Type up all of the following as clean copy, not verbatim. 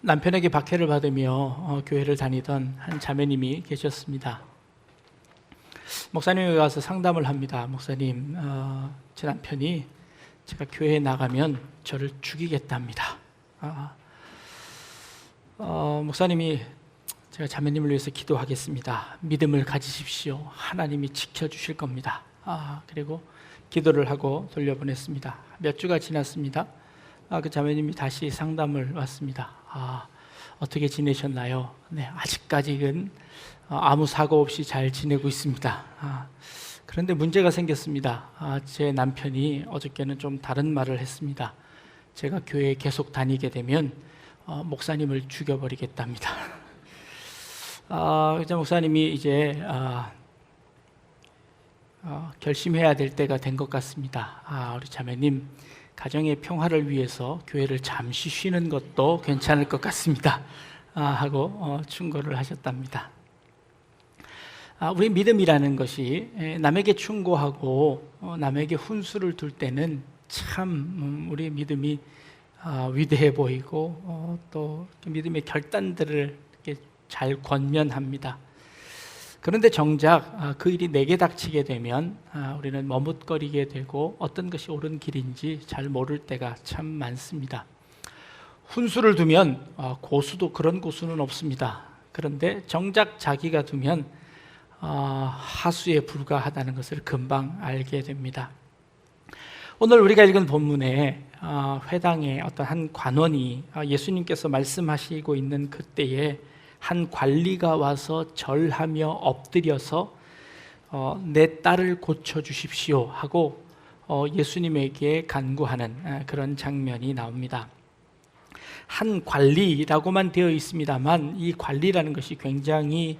남편에게 박해를 받으며 교회를 다니던 한 자매님이 계셨습니다. 목사님이 와서 상담을 합니다. 목사님, 제 남편이 제가 교회에 나가면 저를 죽이겠답니다. 목사님이 제가 자매님을 위해서 기도하겠습니다. 믿음을 가지십시오. 하나님이 지켜주실 겁니다. 그리고 기도를 하고 돌려보냈습니다. 몇 주가 지났습니다. 그 자매님이 다시 상담을 왔습니다. 어떻게 지내셨나요? 네, 아직까지는 아무 사고 없이 잘 지내고 있습니다. 그런데 문제가 생겼습니다. 제 남편이 어저께는 좀 다른 말을 했습니다. 제가 교회에 계속 다니게 되면 목사님을 죽여버리겠답니다. 목사님이 이제 결심해야 될 때가 된 것 같습니다. 우리 자매님, 가정의 평화를 위해서 교회를 잠시 쉬는 것도 괜찮을 것 같습니다. 하고 충고를 하셨답니다. 우리 믿음이라는 것이 남에게 충고하고 남에게 훈수를 둘 때는 참 우리 믿음이 위대해 보이고 또 믿음의 결단들을 이렇게 잘 권면합니다. 그런데 정작 그 일이 내게 닥치게 되면 우리는 머뭇거리게 되고 어떤 것이 옳은 길인지 잘 모를 때가 참 많습니다. 훈수를 두면 고수도 그런 고수는 없습니다. 그런데 정작 자기가 두면 하수에 불과하다는 것을 금방 알게 됩니다. 오늘 우리가 읽은 본문에 회당의 어떤 한 관원이 예수님께서 말씀하시고 있는 그때에 한 관리가 와서 절하며 엎드려서 내 딸을 고쳐주십시오 하고 예수님에게 간구하는 그런 장면이 나옵니다. 한 관리라고만 되어 있습니다만 이 관리라는 것이 굉장히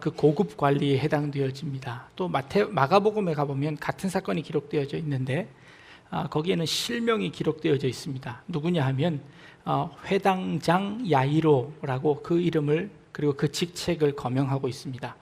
그 고급 관리에 해당되어집니다. 또 마가복음에 가보면 같은 사건이 기록되어져 있는데 거기에는 실명이 기록되어져 있습니다. 누구냐 하면 회당장 야이로라고 그 이름을 그리고 그 직책을 거명하고 있습니다.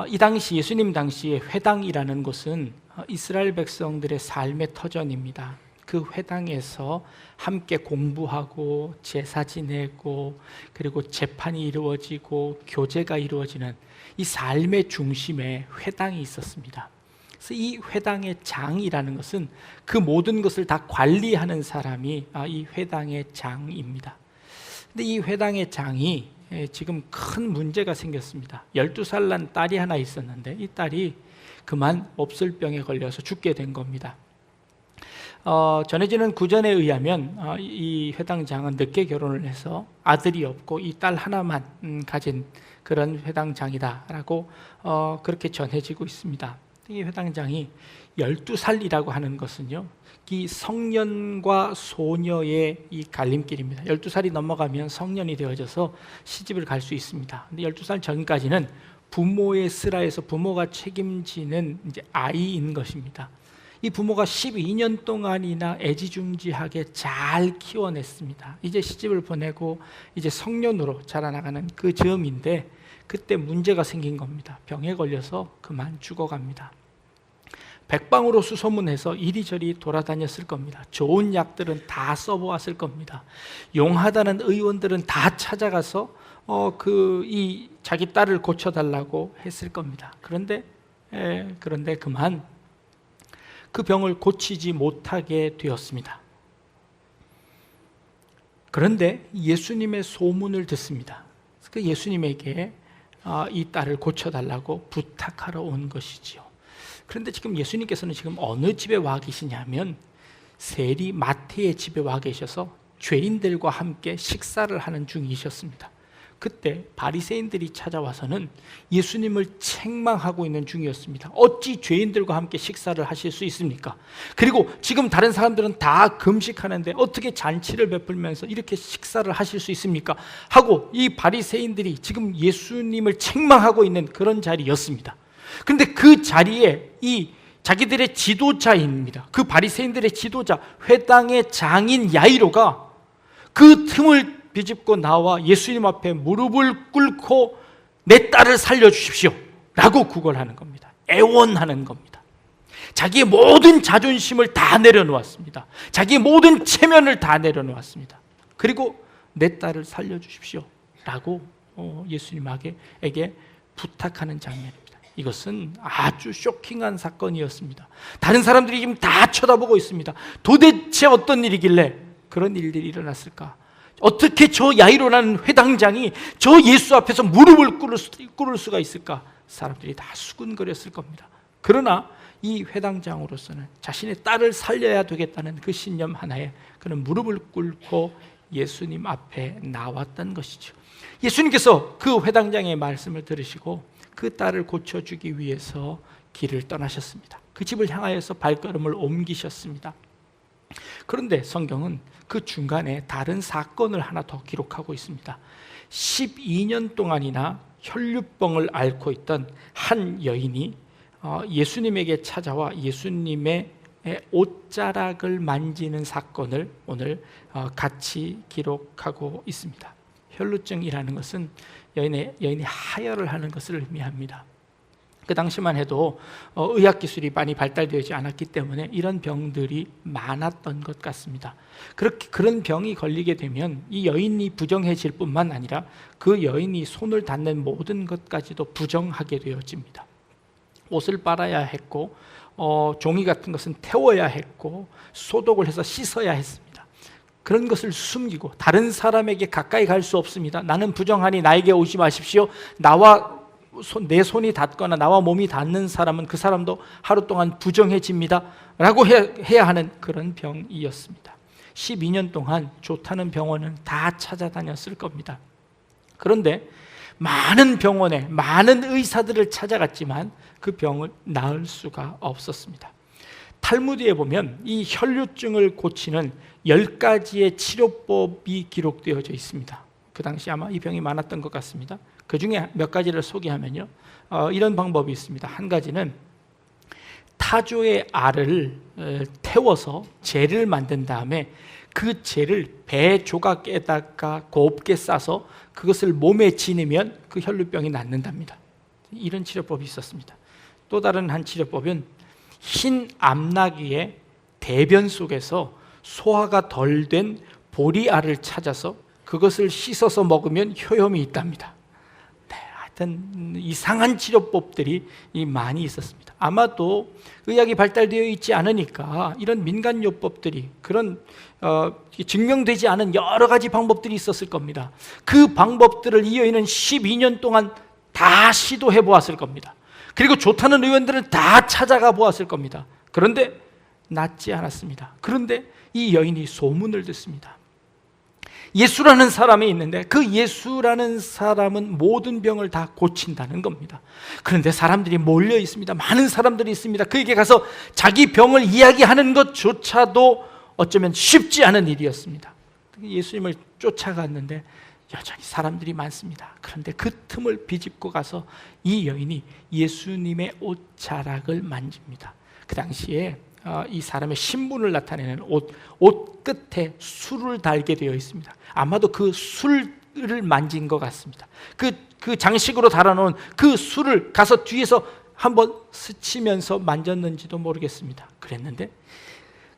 이 당시 예수님 당시에 회당이라는 곳은 이스라엘 백성들의 삶의 터전입니다. 그 회당에서 함께 공부하고 제사 지내고 그리고 재판이 이루어지고 교제가 이루어지는 이 삶의 중심에 회당이 있었습니다. 그래서 이 회당의 장이라는 것은 그 모든 것을 다 관리하는 사람이 이 회당의 장입니다. 근데 이 회당의 장이 지금 큰 문제가 생겼습니다. 12살 난 딸이 하나 있었는데 이 딸이 그만 몹쓸병에 걸려서 죽게 된 겁니다. 전해지는 구전에 의하면 이 회당장은 늦게 결혼을 해서 아들이 없고 이 딸 하나만 가진 그런 회당장이다라고 그렇게 전해지고 있습니다. 이 회당장이 12살이라고 하는 것은요, 이 성년과 소녀의 이 갈림길입니다. 12살이 넘어가면 성년이 되어져서 시집을 갈 수 있습니다. 근데 12살 전까지는 부모의 슬하에서 부모가 책임지는 이제 아이인 것입니다. 이 부모가 12년 동안이나 애지중지하게 잘 키워냈습니다. 이제 시집을 보내고 이제 성년으로 자라나가는 그 즈음인데 그때 문제가 생긴 겁니다. 병에 걸려서 그만 죽어갑니다. 백방으로 수소문해서 이리저리 돌아다녔을 겁니다. 좋은 약들은 다 써보았을 겁니다. 용하다는 의원들은 다 찾아가서 이 자기 딸을 고쳐달라고 했을 겁니다. 그런데 그만 그 병을 고치지 못하게 되었습니다. 그런데 예수님의 소문을 듣습니다. 그 예수님에게 이 딸을 고쳐달라고 부탁하러 온 것이지요. 그런데 지금 예수님께서는 지금 어느 집에 와 계시냐면 세리 마태의 집에 와 계셔서 죄인들과 함께 식사를 하는 중이셨습니다. 그때 바리새인들이 찾아와서는 예수님을 책망하고 있는 중이었습니다. 어찌 죄인들과 함께 식사를 하실 수 있습니까? 그리고 지금 다른 사람들은 다 금식하는데 어떻게 잔치를 베풀면서 이렇게 식사를 하실 수 있습니까? 하고 이 바리새인들이 지금 예수님을 책망하고 있는 그런 자리였습니다. 그런데 그 자리에 이 자기들의 지도자입니다. 그 바리새인들의 지도자 회당의 장인 야이로가 그 틈을 비집고 나와 예수님 앞에 무릎을 꿇고 내 딸을 살려주십시오 라고 구걸하는 겁니다. 애원하는 겁니다. 자기의 모든 자존심을 다 내려놓았습니다. 자기의 모든 체면을 다 내려놓았습니다. 그리고 내 딸을 살려주십시오 라고 예수님에게 부탁하는 장면입니다. 이것은 아주 쇼킹한 사건이었습니다. 다른 사람들이 지금 다 쳐다보고 있습니다. 도대체 어떤 일이길래 그런 일들이 일어났을까? 어떻게 저 야이로라는 회당장이 저 예수 앞에서 무릎을 꿇을 수가 있을까? 사람들이 다 수군거렸을 겁니다. 그러나 이 회당장으로서는 자신의 딸을 살려야 되겠다는 그 신념 하나에 그는 무릎을 꿇고 예수님 앞에 나왔던 것이죠. 예수님께서 그 회당장의 말씀을 들으시고 그 딸을 고쳐주기 위해서 길을 떠나셨습니다. 그 집을 향하여서 발걸음을 옮기셨습니다. 그런데 성경은 그 중간에 다른 사건을 하나 더 기록하고 있습니다. 12년 동안이나 혈류병을 앓고 있던 한 여인이 예수님에게 찾아와 예수님의 옷자락을 만지는 사건을 오늘 같이 기록하고 있습니다. 혈루증이라는 것은 여인이 하혈을 하는 것을 의미합니다. 그 당시만 해도 의학기술이 많이 발달되지 않았기 때문에 이런 병들이 많았던 것 같습니다. 그런 병이 걸리게 되면 이 여인이 부정해질 뿐만 아니라 그 여인이 손을 닿는 모든 것까지도 부정하게 되어집니다. 옷을 빨아야 했고 종이 같은 것은 태워야 했고 소독을 해서 씻어야 했습니다. 그런 것을 숨기고 다른 사람에게 가까이 갈 수 없습니다. 나는 부정하니 나에게 오지 마십시오. 내 손이 닿거나 나와 몸이 닿는 사람은 그 사람도 하루 동안 부정해집니다 라고 해야 하는 그런 병이었습니다. 12년 동안 좋다는 병원은 다 찾아다녔을 겁니다. 그런데 많은 병원에 많은 의사들을 찾아갔지만 그 병을 나을 수가 없었습니다. 탈무드에 보면 이 혈류증을 고치는 10가지의 치료법이 기록되어져 있습니다. 그 당시 아마 이 병이 많았던 것 같습니다. 그 중에 몇 가지를 소개하면요, 이런 방법이 있습니다. 한 가지는 타조의 알을 태워서 젤을 만든 다음에 그 젤을 배 조각에다가 곱게 싸서 그것을 몸에 지니면 그 혈류병이 낫는답니다. 이런 치료법이 있었습니다. 또 다른 한 치료법은 흰 암나귀의 대변 속에서 소화가 덜 된 보리알을 찾아서 그것을 씻어서 먹으면 효험이 있답니다. 네, 하여튼 이상한 치료법들이 많이 있었습니다. 아마도 의학이 발달되어 있지 않으니까 이런 민간요법들이 그런 증명되지 않은 여러 가지 방법들이 있었을 겁니다. 그 방법들을 이 여인은 12년 동안 다 시도해 보았을 겁니다. 그리고 좋다는 의원들을 다 찾아가 보았을 겁니다. 그런데 낫지 않았습니다. 그런데 이 여인이 소문을 듣습니다. 예수라는 사람이 있는데 그 예수라는 사람은 모든 병을 다 고친다는 겁니다. 그런데 사람들이 몰려 있습니다. 많은 사람들이 있습니다. 그에게 가서 자기 병을 이야기하는 것조차도 어쩌면 쉽지 않은 일이었습니다. 예수님을 쫓아갔는데 여전히 사람들이 많습니다. 그런데 그 틈을 비집고 가서 이 여인이 예수님의 옷자락을 만집니다. 그 당시에 이 사람의 신분을 나타내는 옷 끝에 술을 달게 되어 있습니다. 아마도 그 술을 만진 것 같습니다. 그 장식으로 달아놓은 그 술을 가서 뒤에서 한번 스치면서 만졌는지도 모르겠습니다. 그랬는데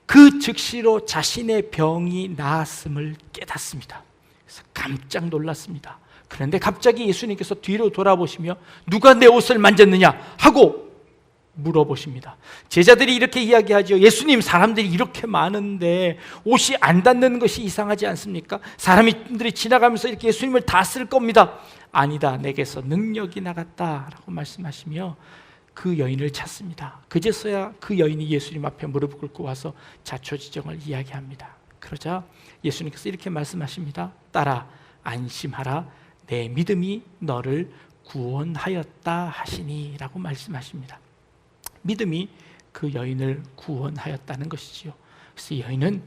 그 즉시로 자신의 병이 나았음을 깨닫습니다. 그래서 깜짝 놀랐습니다. 그런데 갑자기 예수님께서 뒤로 돌아보시며 누가 내 옷을 만졌느냐 하고 물어보십니다. 제자들이 이렇게 이야기하죠. 예수님, 사람들이 이렇게 많은데 옷이 안 닿는 것이 이상하지 않습니까? 사람들이 지나가면서 이렇게 예수님을 다 쓸 겁니다. 아니다, 내게서 능력이 나갔다 라고 말씀하시며 그 여인을 찾습니다. 그제서야 그 여인이 예수님 앞에 무릎을 꿇고 와서 자초지종을 이야기합니다. 그러자 예수님께서 이렇게 말씀하십니다. 딸아, 안심하라, 내 믿음이 너를 구원하였다 하시니 라고 말씀하십니다. 믿음이 그 여인을 구원하였다는 것이지요. 그래서 여인은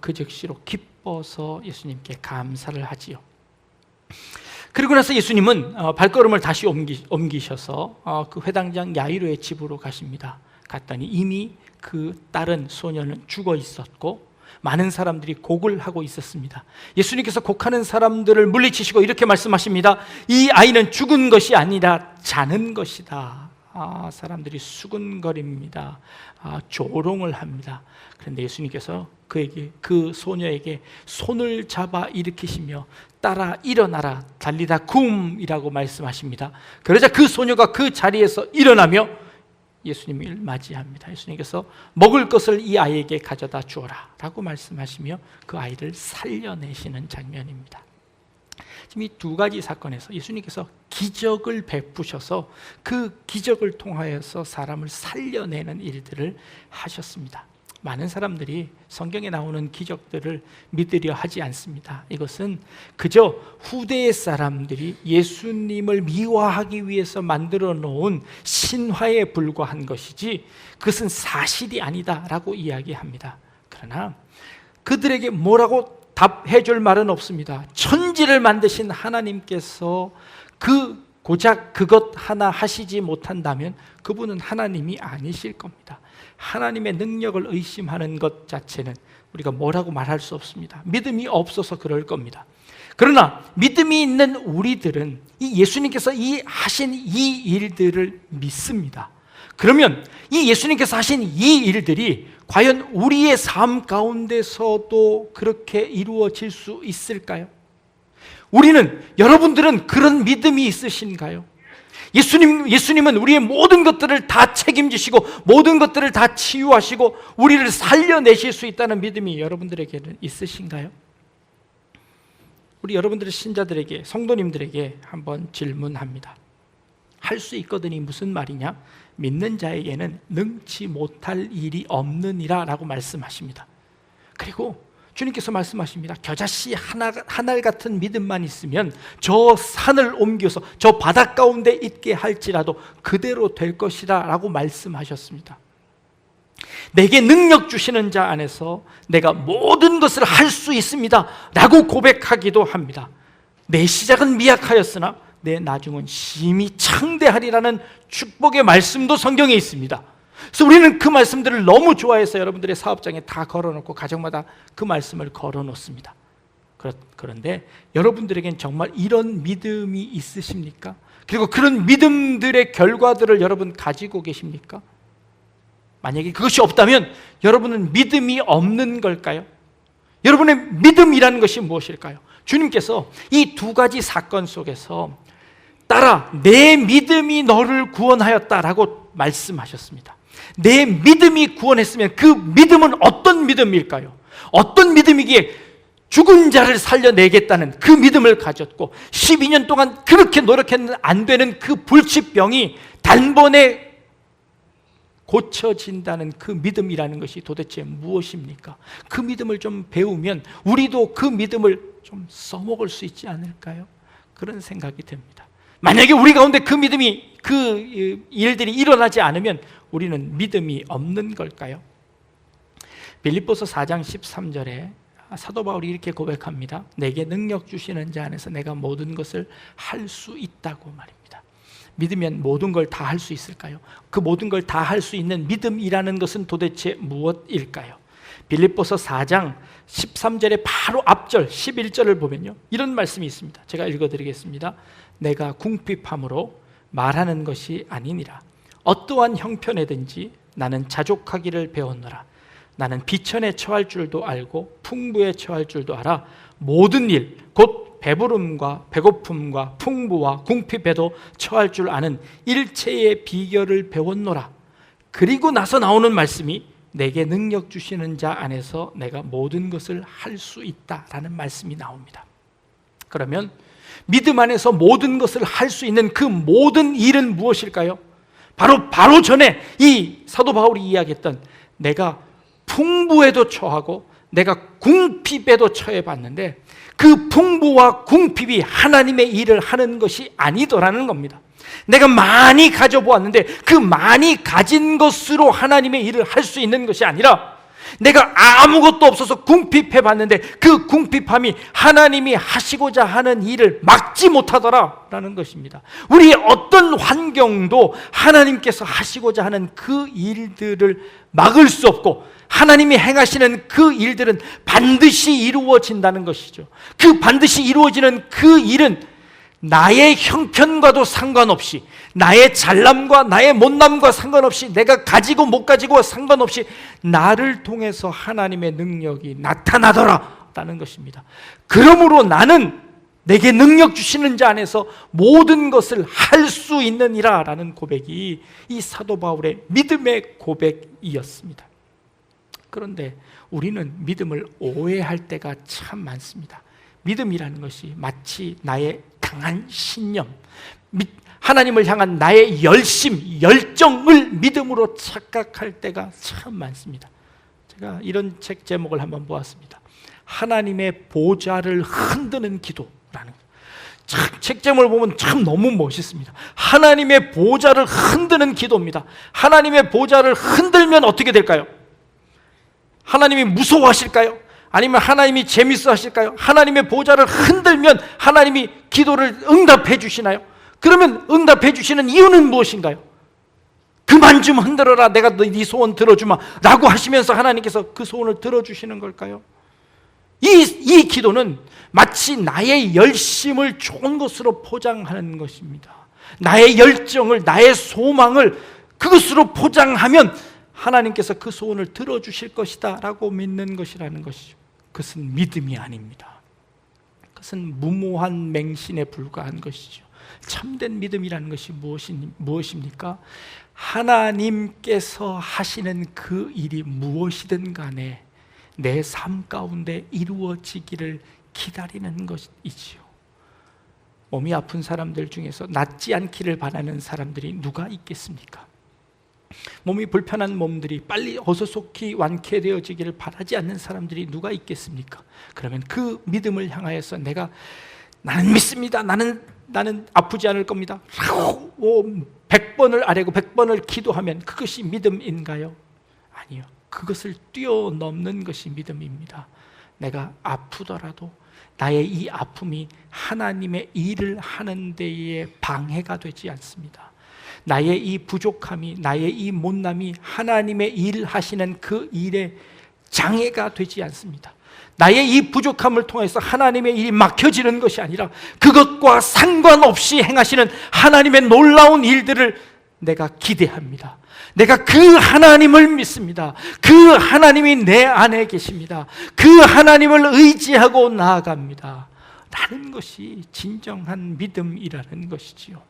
그 즉시로 기뻐서 예수님께 감사를 하지요. 그리고 나서 예수님은 발걸음을 다시 옮기셔서 그 회당장 야이로의 집으로 가십니다. 갔더니 이미 그 딸은 소녀는 죽어 있었고 많은 사람들이 곡을 하고 있었습니다. 예수님께서 곡하는 사람들을 물리치시고 이렇게 말씀하십니다. 이 아이는 죽은 것이 아니라 자는 것이다. 사람들이 수근거립니다. 조롱을 합니다. 그런데 예수님께서 그 소녀에게 손을 잡아 일으키시며 따라 일어나라 달리다 쿰이라고 말씀하십니다. 그러자 그 소녀가 그 자리에서 일어나며 예수님을 맞이합니다. 예수님께서 먹을 것을 이 아이에게 가져다 주어라 라고 말씀하시며 그 아이를 살려내시는 장면입니다. 지금 이 두 가지 사건에서 예수님께서 기적을 베푸셔서 그 기적을 통하여서 사람을 살려내는 일들을 하셨습니다. 많은 사람들이 성경에 나오는 기적들을 믿으려 하지 않습니다. 이것은 그저 후대의 사람들이 예수님을 미화하기 위해서 만들어 놓은 신화에 불과한 것이지 그것은 사실이 아니다라고 이야기합니다. 그러나 그들에게 뭐라고 답해 줄 말은 없습니다. 천지를 만드신 하나님께서 고작 그것 하나 하시지 못한다면 그분은 하나님이 아니실 겁니다. 하나님의 능력을 의심하는 것 자체는 우리가 뭐라고 말할 수 없습니다. 믿음이 없어서 그럴 겁니다. 그러나 믿음이 있는 우리들은 이 예수님께서 하신 이 일들을 믿습니다. 그러면 이 예수님께서 하신 이 일들이 과연 우리의 삶 가운데서도 그렇게 이루어질 수 있을까요? 여러분들은 그런 믿음이 있으신가요? 예수님은 우리의 모든 것들을 다 책임지시고 모든 것들을 다 치유하시고 우리를 살려내실 수 있다는 믿음이 여러분들에게는 있으신가요? 우리 여러분들의 신자들에게, 성도님들에게 한번 질문합니다. 할 수 있거든이 무슨 말이냐? 믿는 자에게는 능치 못할 일이 없느니라 라고 말씀하십니다. 그리고 주님께서 말씀하십니다. 겨자씨 하나 같은 믿음만 있으면 저 산을 옮겨서 저 바닷 가운데 있게 할지라도 그대로 될 것이라 라고 말씀하셨습니다. 내게 능력 주시는 자 안에서 내가 모든 것을 할 수 있습니다 라고 고백하기도 합니다. 내 시작은 미약하였으나 내 나중은 심히 창대하리라는 축복의 말씀도 성경에 있습니다. 그래서 우리는 그 말씀들을 너무 좋아해서 여러분들의 사업장에 다 걸어놓고 가정마다 그 말씀을 걸어놓습니다. 그런데 여러분들에겐 정말 이런 믿음이 있으십니까? 그리고 그런 믿음들의 결과들을 여러분 가지고 계십니까? 만약에 그것이 없다면 여러분은 믿음이 없는 걸까요? 여러분의 믿음이라는 것이 무엇일까요? 주님께서 이 두 가지 사건 속에서 따라 내 믿음이 너를 구원하였다라고 말씀하셨습니다. 내 믿음이 구원했으면 그 믿음은 어떤 믿음일까요? 어떤 믿음이기에 죽은 자를 살려내겠다는 그 믿음을 가졌고 12년 동안 그렇게 노력했는데 안 되는 그 불치병이 단번에 고쳐진다는 그 믿음이라는 것이 도대체 무엇입니까? 그 믿음을 좀 배우면 우리도 그 믿음을 좀 써먹을 수 있지 않을까요? 그런 생각이 듭니다. 만약에 우리 가운데 그 믿음이, 그 일들이 일어나지 않으면 우리는 믿음이 없는 걸까요? 빌립보서 4장 13절에 사도 바울이 이렇게 고백합니다. 내게 능력 주시는 자 안에서 내가 모든 것을 할 수 있다고 말입니다. 믿으면 모든 걸 다 할 수 있을까요? 그 모든 걸 다 할 수 있는 믿음이라는 것은 도대체 무엇일까요? 빌립보서 4장 13절의 바로 앞절 11절을 보면요, 이런 말씀이 있습니다. 제가 읽어드리겠습니다. 내가 궁핍함으로 말하는 것이 아니니라. 어떠한 형편에든지 나는 자족하기를 배웠노라. 나는 비천에 처할 줄도 알고 풍부에 처할 줄도 알아. 모든 일, 곧 배부름과 배고픔과 풍부와 궁핍에도 처할 줄 아는 일체의 비결을 배웠노라. 그리고 나서 나오는 말씀이 내게 능력 주시는 자 안에서 내가 모든 것을 할 수 있다라는 말씀이 나옵니다. 그러면 믿음 안에서 모든 것을 할 수 있는 그 모든 일은 무엇일까요? 바로 전에 이 사도 바울이 이야기했던 내가 풍부에도 처하고 내가 궁핍에도 처해봤는데 그 풍부와 궁핍이 하나님의 일을 하는 것이 아니더라는 겁니다. 내가 많이 가져보았는데 그 많이 가진 것으로 하나님의 일을 할 수 있는 것이 아니라 내가 아무것도 없어서 궁핍해봤는데 그 궁핍함이 하나님이 하시고자 하는 일을 막지 못하더라라는 것입니다. 우리의 어떤 환경도 하나님께서 하시고자 하는 그 일들을 막을 수 없고 하나님이 행하시는 그 일들은 반드시 이루어진다는 것이죠. 그 반드시 이루어지는 그 일은 나의 형편과도 상관없이, 나의 잘남과 나의 못남과 상관없이, 내가 가지고 못 가지고 상관없이 나를 통해서 하나님의 능력이 나타나더라라는 것입니다. 그러므로 나는 내게 능력 주시는 자 안에서 모든 것을 할 수 있느니라 라는 고백이 이 사도 바울의 믿음의 고백이었습니다. 그런데 우리는 믿음을 오해할 때가 참 많습니다. 믿음이라는 것이 마치 나의 강한 신념, 하나님을 향한 나의 열심, 열정을 믿음으로 착각할 때가 참 많습니다. 제가 이런 책 제목을 한번 보았습니다. 하나님의 보좌를 흔드는 기도라는 책 제목을 보면 참 너무 멋있습니다. 하나님의 보좌를 흔드는 기도입니다. 하나님의 보좌를 흔들면 어떻게 될까요? 하나님이 무서워하실까요? 아니면 하나님이 재밌어 하실까요? 하나님의 보좌를 흔들면 하나님이 기도를 응답해 주시나요? 그러면 응답해 주시는 이유는 무엇인가요? 그만 좀 흔들어라, 내가 네 소원 들어주마 라고 하시면서 하나님께서 그 소원을 들어주시는 걸까요? 이 기도는 마치 나의 열심을 좋은 것으로 포장하는 것입니다. 나의 열정을, 나의 소망을 그것으로 포장하면 하나님께서 그 소원을 들어주실 것이다 라고 믿는 것이라는 것이죠. 그것은 믿음이 아닙니다. 그것은 무모한 맹신에 불과한 것이죠. 참된 믿음이라는 것이 무엇입니까? 하나님께서 하시는 그 일이 무엇이든 간에 내 삶 가운데 이루어지기를 기다리는 것이지요. 몸이 아픈 사람들 중에서 낫지 않기를 바라는 사람들이 누가 있겠습니까? 몸이 불편한 몸들이 빨리 어서속히 완쾌되어지기를 바라지 않는 사람들이 누가 있겠습니까? 그러면 그 믿음을 향하여서 나는 믿습니다. 나는 아프지 않을 겁니다. 100번을 아뢰고 100번을 기도하면 그것이 믿음인가요? 아니요. 그것을 뛰어넘는 것이 믿음입니다. 내가 아프더라도 나의 이 아픔이 하나님의 일을 하는 데에 방해가 되지 않습니다. 나의 이 부족함이, 나의 이 못남이 하나님의 일 하시는 그 일에 장애가 되지 않습니다. 나의 이 부족함을 통해서 하나님의 일이 막혀지는 것이 아니라 그것과 상관없이 행하시는 하나님의 놀라운 일들을 내가 기대합니다. 내가 그 하나님을 믿습니다. 그 하나님이 내 안에 계십니다. 그 하나님을 의지하고 나아갑니다 라는 것이 진정한 믿음이라는 것이지요.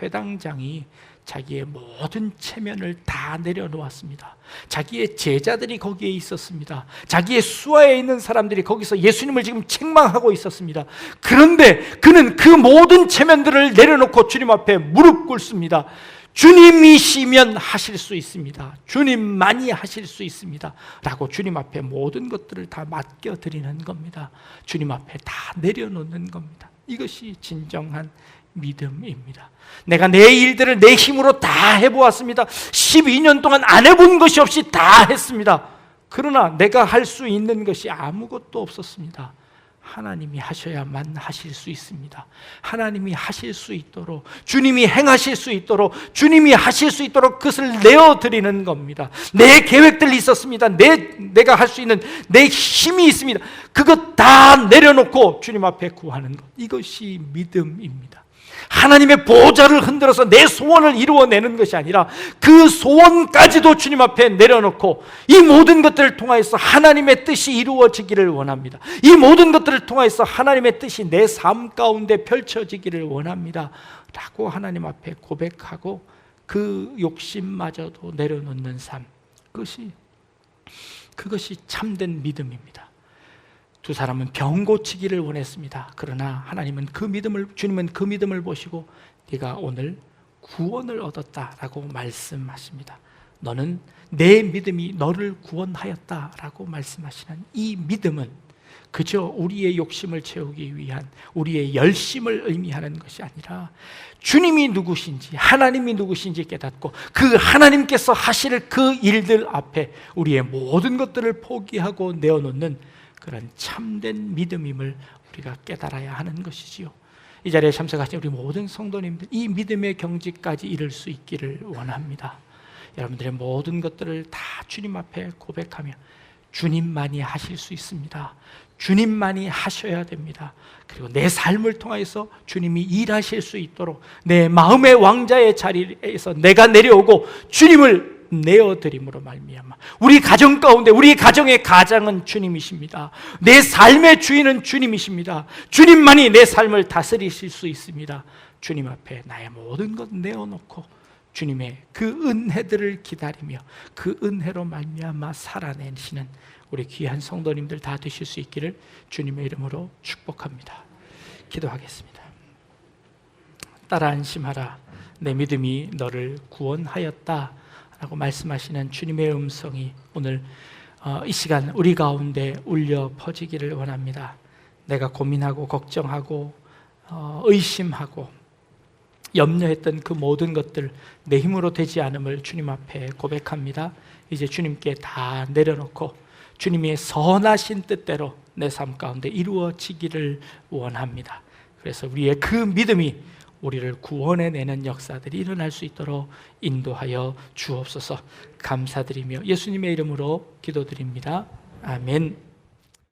회당장이 자기의 모든 체면을 다 내려놓았습니다. 자기의 제자들이 거기에 있었습니다. 자기의 수하에 있는 사람들이 거기서 예수님을 지금 책망하고 있었습니다. 그런데 그는 그 모든 체면들을 내려놓고 주님 앞에 무릎 꿇습니다. 주님이시면 하실 수 있습니다. 주님만이 하실 수 있습니다 라고 주님 앞에 모든 것들을 다 맡겨드리는 겁니다. 주님 앞에 다 내려놓는 겁니다. 이것이 진정한 믿음입니다. 내가 내 일들을 내 힘으로 다 해보았습니다. 12년 동안 안 해본 것이 없이 다 했습니다. 그러나 내가 할 수 있는 것이 아무것도 없었습니다. 하나님이 하셔야만 하실 수 있습니다. 하나님이 하실 수 있도록, 주님이 행하실 수 있도록, 주님이 하실 수 있도록 그것을 내어드리는 겁니다. 내 계획들이 있었습니다. 내가 할 수 있는 내 힘이 있습니다. 그것 다 내려놓고 주님 앞에 구하는 것, 이것이 믿음입니다. 하나님의 보좌를 흔들어서 내 소원을 이루어내는 것이 아니라 그 소원까지도 주님 앞에 내려놓고 이 모든 것들을 통하여서 하나님의 뜻이 이루어지기를 원합니다. 이 모든 것들을 통하여서 하나님의 뜻이 내 삶 가운데 펼쳐지기를 원합니다 라고 하나님 앞에 고백하고 그 욕심마저도 내려놓는 삶, 그것이 참된 믿음입니다. 두 사람은 병 고치기를 원했습니다. 그러나 주님은 그 믿음을 보시고 네가 오늘 구원을 얻었다라고 말씀하십니다. 너는 내 믿음이 너를 구원하였다라고 말씀하시는 이 믿음은 그저 우리의 욕심을 채우기 위한 우리의 열심을 의미하는 것이 아니라 주님이 누구신지, 하나님이 누구신지 깨닫고 그 하나님께서 하실 그 일들 앞에 우리의 모든 것들을 포기하고 내어놓는 그런 참된 믿음임을 우리가 깨달아야 하는 것이지요. 이 자리에 참석하신 우리 모든 성도님들, 이 믿음의 경지까지 이룰 수 있기를 원합니다. 여러분들의 모든 것들을 다 주님 앞에 고백하며 주님만이 하실 수 있습니다. 주님만이 하셔야 됩니다. 그리고 내 삶을 통해서 주님이 일하실 수 있도록 내 마음의 왕자의 자리에서 내가 내려오고 주님을 내어드림으로 말미암아 우리 가정 가운데 우리 가정의 가장은 주님이십니다. 내 삶의 주인은 주님이십니다. 주님만이 내 삶을 다스리실 수 있습니다. 주님 앞에 나의 모든 것 내어놓고 주님의 그 은혜들을 기다리며 그 은혜로 말미암아 살아내시는 우리 귀한 성도님들 다 되실 수 있기를 주님의 이름으로 축복합니다. 기도하겠습니다. 따라 안심하라. 내 믿음이 너를 구원하였다 라고 말씀하시는 주님의 음성이 오늘 이 시간 우리 가운데 울려 퍼지기를 원합니다. 내가 고민하고 걱정하고 의심하고 염려했던 그 모든 것들 내 힘으로 되지 않음을 주님 앞에 고백합니다. 이제 주님께 다 내려놓고 주님의 선하신 뜻대로 내 삶 가운데 이루어지기를 원합니다. 그래서 우리의 그 믿음이 우리를 구원해내는 역사들이 일어날 수 있도록 인도하여 주옵소서. 감사드리며 예수님의 이름으로 기도드립니다. 아멘.